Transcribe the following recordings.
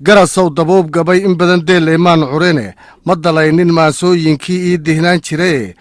garasow daboob gabay in badan deelaymaan curine ma dalaynin maasooyinkii ii dihnaan jirae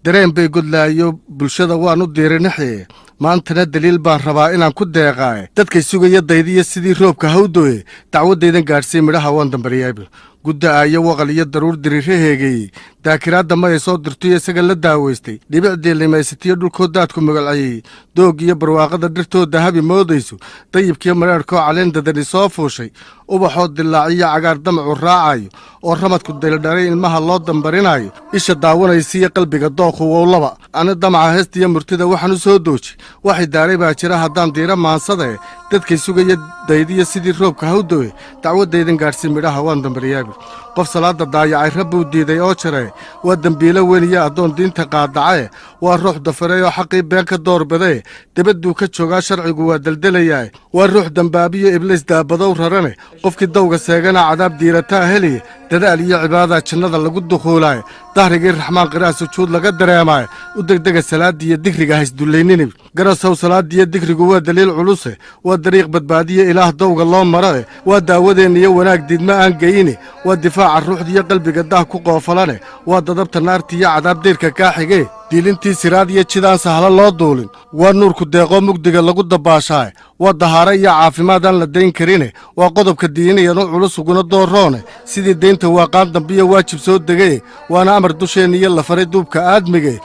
dareen bay godlaayo bulshada waan u diirinaxe maantana daliil baan rabaa inaan ku deeqaae dadkay sugaya daydiya sidii roobka hawdoe dacwaddaydan gaadhsiy midhaha waan dambariyayba gudda'aayo waqal iyo daruur diriiraheegay daakiraadda ma ay soo dirtoyo isaga la daawaystay dhibicdii limaysatiyo dhulkoo daadku magacayey doog iyo barwaaqada dhirtooda habi moodayso dayibkiyo madhaadhkoo caleen dadani soo fuushay ubaxoo dilaaciyo cagaar damacu raacayo oo ramadku dayldharay ilmaha loo dambarinaayo isha daawanaysiiyo qalbiga dookhu wowlaba ani damaca heestiyo murtida waxaan u soo dooji waxay daaray baa jira haddaan diira maansadae dadkay sugaya daydiya sidii roobka hawdoe dacwaddaydan gaadhsii midhaha waan dambariyaabi qof salaada daayacay rabbuu diiday oo jare waa dembiilo weyn iyo addoon diinta qaadacae waa ruux dafaray oo xaqii been ka doorbadae debadduu ka joogaa sharcigu waa deldelayaa waa ruux dembaabiyo ibliis daabadow rarane qofkii dawga seegana cadaab diirataa heliya dadaal iyo cibaadaa jannada lagu dukhuulaaye dahrigii raxmaan qiraa sujuud laga dareemaaye u degdega salaadiiyo digriga haysdullayninib garasow salaadiyo digrigu waa daliil culuse waa dariiq badbaadiyo ilaah dawga loo marae waa daawadeenna iyo wanaag diidma aan geyine waa difaaca ruuxdiiyo qalbiga daah ku qoofalane waa dadabta naartiiyo cadaab diirka kaa xigee diilintii siraad iyo jidaan sahlo loo duulin waa nuurku deeqoo mugdiga lagu dabaashaae waa dahaaro iyo caafimaad aan la dayn karine waa qodobka diiniyanu culus uguna dooroone sidii daynta waaqaan dambiyo waajib soo degaye waana amar dusheenna iyo la faray duubka aadmige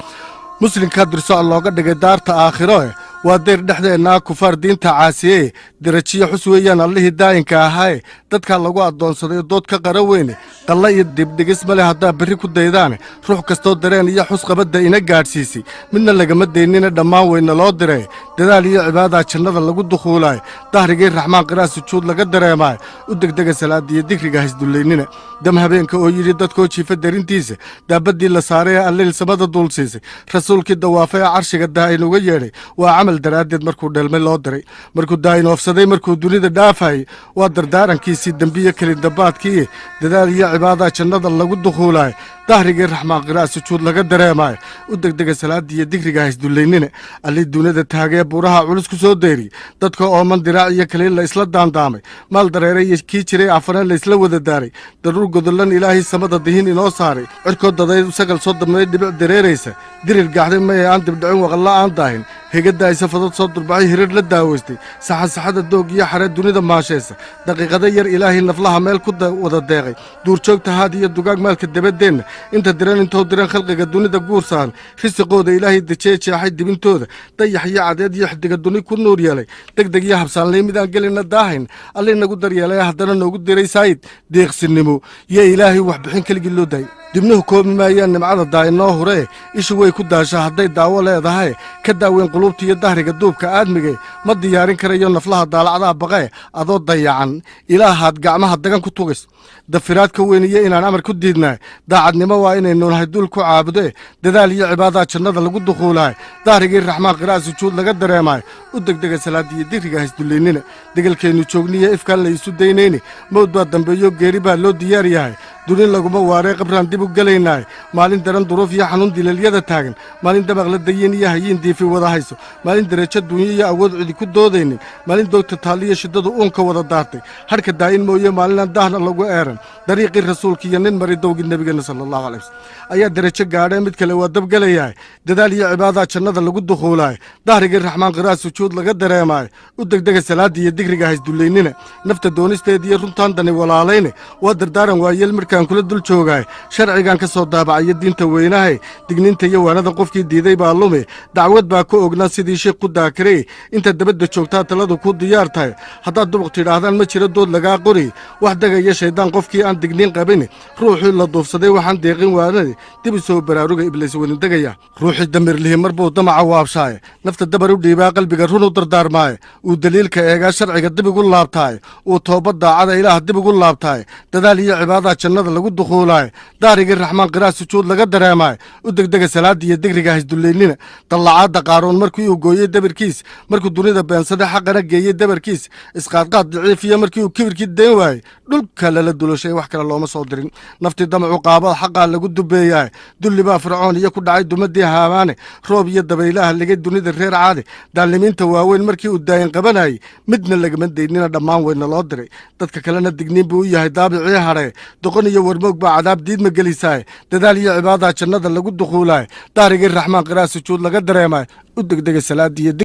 muslimkaa dirsoc looga dhigay daarta aakhiro waa dayr dhexdeennaa kufaar diinta caasiyee derajiyo xus weeyaan allihii daa'inka ahaaye dadkaa lagu addoonsaday dood ka qara weyne qalla iyo dibdhigis ma leh haddaa berri ku daydaane ruux kastoo dareen iyo xus qabadda ina gaadhsiisay midna lagama daynina dhammaan weyna loo diree dadaal iyo cibaadaa jannada lagu dukhuulaaye dahrigii raxmaan qiraa sujuud laga dareemaaye u degdega salaadiyo digriga haysdullaynina dam habeenka oo yidhi dadkoo jiifa darintiisa daabaddii la saaray ee alliil samada duulsiisay rasuulkii dawaafay ee carshiga daa'in uga yeedhay waa camal daraaddeed markuu dheelmay loo diray markuu daa'inoofsaday markuu dunida dhaafayey waa dardaarankiisii dembiyo kelindambaadkii dadaal iyo cibaadaa jannada lagu dukhuulaaye dahrigii raxmaan qiraa sujuud laga dareemaayo u degdega salaadiiyo digriga haysdullaynina allii dunida taagee buuraha culus ku soo deeriye dadka ooman diraac iyo kaliil la isla daandaamay maal dareeray iyo kii jiray afana la isla wada daaray daruur godollan ilaahay samada dihin inoo saaray cirkoo daday sagal soo dambeey dhibic dareeraysa dirir gaaxday maye aan dibdhicin waqalla aan daahin hegadaaysa fadad soo durbaxay hirir la daawaystay saxasaxada doog iyo xare dunida maashaysa daqiiqada yar ilaahay naflaha meel ku wada deeqay duurjoogta haad iyo dugaag maalka dabaddeenna inta diran intou diran khalqiga dunida guur saaran risiqooda ilaahay dejee jeexay dibintooda dayax iyo cadeed iyo xidiga duni ku nuur yeelay degdeg iyo habsaanley midaan gelina daahayn allii nagu daryeelay haddana noogu diray saayid deeqsinimo iyo ilaahay waxbixin keligii loo daayay dibnuhu koobi maayaan nimcada daa'inoo huree ishu way ku daashaa hadday daawo leedahay ka daaweyn quluubta iyo dahriga duubka aadmige ma diyaarin karayo naflaha daalacdaa baqee adoo dayacan ilaahaad gacmaha dagan ku tugays dafiraad ka weyniye inaan amar ku diidnaay daacadnimo waa inaynu nahay dul ku caabude dadaal iyo cibaadaa jannada lagu dukhuulaaye dahrigii raxmaan qiraa sujuud laga dareemaayo u degdega salaadiiyo digriga haysdullaynina degelkeennu joogniyo ifkaan la isu daynayni mawd baa dambeeyo geeri baa loo diyaar yahay dunin laguma waaree qabraan dib u gelaynaaye maalin daran duruuf iyo xanuun dilaelyada taagan maalin dabaq la dayin iyo hayiin diifi wada hayso maalin derajo duunyo iyo awood cidi ku doodaynin maalin doogta taalliyo shiddadu uunka wada daartay hadhka daa'in mooye maalinaan daahna lagu eeran dariiqii rasuulka iyo nin mari dowgii nebigeenna sala allahu alay wasalam ayaa derajo gaadhee mid kale waa dabgelayahay dadaal iyo cibaadaa jannada lagu dukhuulaaye dahrigii raxmaan qiraa sujuud laga dareemaayo u degdega salaadda iyo digriga haysdullaynina nafta doonisteed iyo runtaan dani walaalayne waa dardaaran waayeel markaan kula dul joogaaye sharcigan ka soo daabacayo diinta weynahay digniinta iyo waanada qofkii diiday baa lume dacwad baa ku ognaa sidii sheekh ku daakirey inta dabadda joogtaa taladu ku diyaar tahay haddaad dubuq tidhaahdaan ma jiro dood lagaa qori wax degaya shayddaan qofkii aan digniin qabin ruuxii la duufsaday waxaan deeqin waanadi dib u soo baraaruga ibliis welindegaya ruuxii damirlihi mar buu damaca waabshaaye nafta dabar u dhiibaa qalbiga run u dardaarmaaye uu daliilka eegaa sharciga dib igu laabtaaye uu toobad daacada ilaah dib igu laabtaaye dadaal iyo cibaadaa jannada lagu dukhuulaaye dahrigii raxmaan qiraa sujuud laga dareemaaye u degdega salaadda iyo digriga haysdullaynina dallacaadda qaaroon markii uu gooyey dabirkiis markuu dunida beensada xaqana geeyey dabarkiis isqaadqaad daciifiya markii uu kibirkii dayn waayey dhulka lala dulashay wax kale looma soo dirin naftii damacu qaabada xaqaa lagu dubeeyaa dulli baa fircoon iyo ku dhacay dumadii haamaane roob iyo dabaylaha ligay dunida reer caade daalimiinta waaweyn markii uu daayin qabanayay midna lagama daynina dhammaan weyna loo diray dadka kalena digniin buu u yahay daabicii hadhe doqon iyo warmoog baa cadaab diidma gelisaaye dadaal iyo cibaadaha jannada lagu duquulaay daarigii raxmaan qiraa sujuud laga dareemay u degdega salaadiiyo